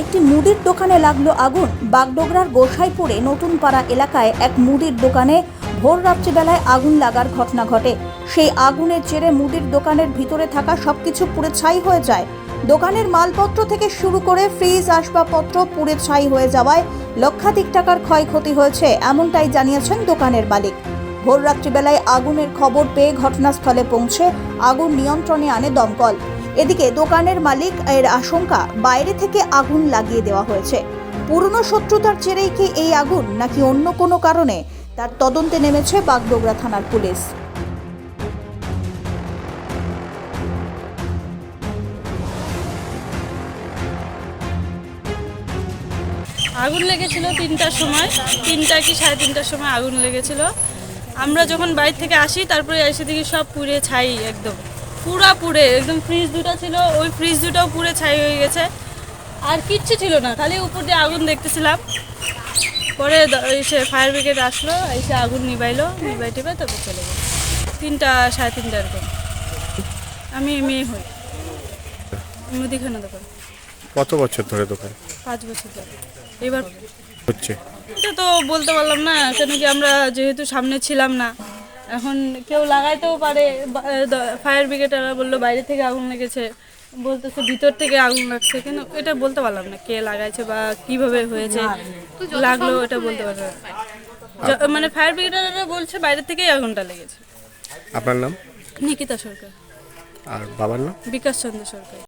একটি মুদির দোকানে লাগলো আগুন। বাগডোগরার গোসাইপুরে নতুন পাড়া এলাকায় এক মুদির দোকানে ভোর রাত্রিবেলায় আগুন লাগার ঘটনা ঘটে। সেই আগুনের জেরে মুদির দোকানের ভিতরে থাকা সবকিছু পুড়ে ছাই হয়ে যায়। দোকানের মালপত্র থেকে শুরু করে ফ্রিজ, আসবাবপত্র পুড়ে ছাই হয়ে যাওয়ায় লক্ষাধিক টাকার ক্ষয়ক্ষতি হয়েছে, এমনটাই জানিয়েছেন দোকানের মালিক। ভোর রাত্রিবেলায় আগুনের খবর পেয়ে ঘটনাস্থলে পৌঁছে আগুন নিয়ন্ত্রণে আনে দমকল। এদিকে দোকানের মালিক এর আশঙ্কা বাইরে থেকে আগুন লাগিয়ে দেওয়া হয়েছে। পুরনো শত্রুতার জেরেই কি এই আগুন, নাকি অন্য কোনো কারণে, তার তদন্তে নেমেছে বাগডোগরা থানার পুলিশ। আগুন লেগেছিল 3টার সময়, 3টা কি 3:30টার সময় আগুন লেগেছিল। আমরা যখন বাইরে থেকে আসি তারপরে এসে দেখি সব পুড়ে ছাই, একদম পুরা পুড়ে একদম। ফ্রিজ দুটো ছিল, ওই ফ্রিজ দুটাও পুড়ে ছাই হয়ে গেছে, আর কিচ্ছু ছিল না, খালি উপর দিয়ে আগুন দেখতেছিলাম। পরে এসে ফায়ার ব্রিগেড আসলো, এসে আগুন নিবাইলো, নিবাই টিবাই তারপর চলে গেল। 3টা 3:30 এরকম। আমি মেয়ে হই, মুদিখানা দোকান। কত বছর ধরে দোকান 5 বছর ধরে। এবার হচ্ছে? এটা তো বলতে পারলাম না, কেন কি আমরা যেহেতু সামনে ছিলাম না। এখন কেউ লাগাইতেও পারে। ফায়ার ব্রিগেডাররা বললো বাইরে থেকে আগুন লেগেছে, বলতেছে ভিতর থেকে আগুন লাগছে, কেন এটা বলতে পারলাম না কে লাগাইছে বা কিভাবে হয়েছে লাগলো, এটা বলতে পারলাম না। মানে ফায়ার ব্রিগেডাররা বলছে বাইরে থেকেই আগুনটা লেগেছে। আপনার নাম? নিকিতা সরকার। আর বাবার নাম? বিকাশ চন্দ্র সরকার।